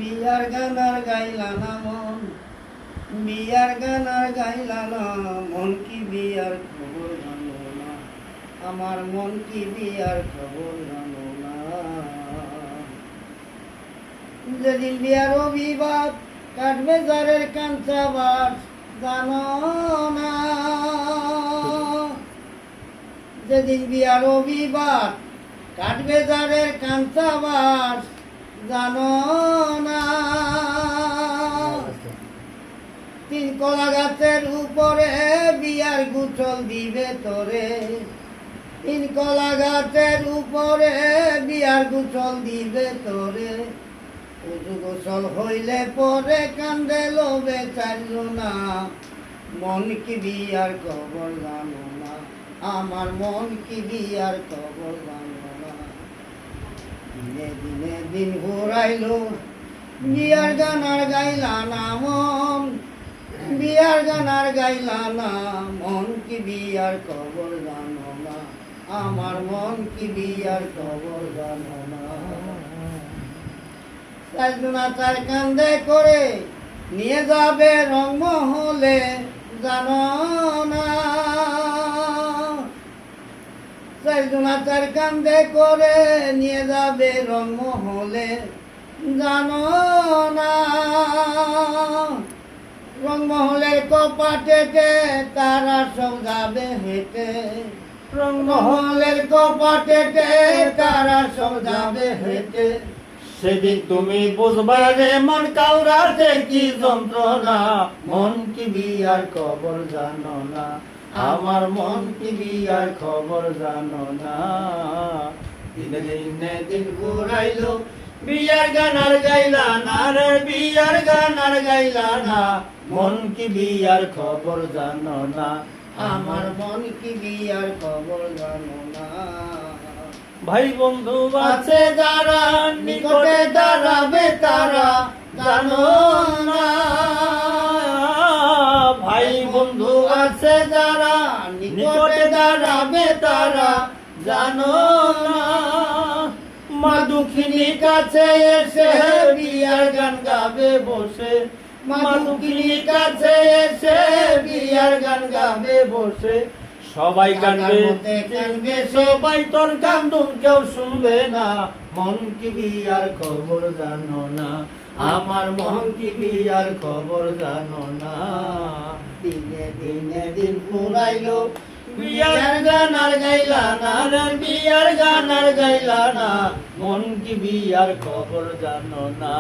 বিয়ার গান আর গাইলা না মন, বিয়ার গান আর গাইলা না মন, কি বিয়ার খবর জানো না, আমার মন কি বিয়ার খবর জানো না। যেদিন বিয়ার অভিবাদ কাটবে জারের কাঞ্চা বাস জানো না, যেদিন বিয়ার অভিবাদ কাটবে জারের কাঞ্চা বাস জানো না। তিন কলা গাছের উপরে বিয়ার গুছল দিবে তোরে, তিন কলা গাছের উপরে বিয়ার গুছল দিবে তোরে। উজু গোসল হইলে পরে কান্দে লোবে চাইলো না, মন কি বিয়ার খবর জানো না, আমার মন কি বিয়ার খবর জানো না। দিনে দিনে দিন ঘুরাইলো বিয়ার গান আর গাইলা না মন, বিয়ার গান আর গাইলা না মন, কি বিয়ার খবর জানো না, আমার মন কি বিয়ার খবর জানো না। চার কান্দে করে নিয়ে যাবে রংমহলে জানো না, চার কান্দে করে নিয়ে যাবে রংমহলে জানো না। রংমহলের কপাটেতে তারা সব যাবে হেঁটে, রংমহলের কপাটেতে তারা সব যাবে হেঁটে। সেদিন তুমি বুঝবা রে মন কাউরাতে কি যন্ত্রণা, মন কি বিয়ার খবর জানো না, আমার মন কি বিয়ার খবর জানো না। দিনে দিনে দিন ঘুরাইলো বিয়ার গান আর গাইলা না রে, বিয়ার গান আর গাইলা না মন কি বিয়ার খবর জানো না, আমার মন কি বিয়ার খবর জানো না। ভাই বন্ধু আছে যারা নিকটে দাঁড়াবে তারা জানো না, ভাই বন্ধু আছে যারা নিকটে দাঁড়াবে তারা জানো না। মা দুঃখিনীর কাছে এসে বিয়ার গান গাবে বসে, মা দুঃখিনীর কাছে এসে বিয়ার গান গাবে বসে। সবাই কাঁদবে কাঁদবে সবাই, তোর কান্দন কেউ শুনবে না, মন কি বিয়ার খবর জানো না, আমার মন কি বিয়ার খবর জানো না। দিনে দিনে দিন ঘুরাইলো বিয়ার গান আর গাইলা না রে, বিয়ার গান আর গাইলা না মন কি বিয়ার খবর জানো না।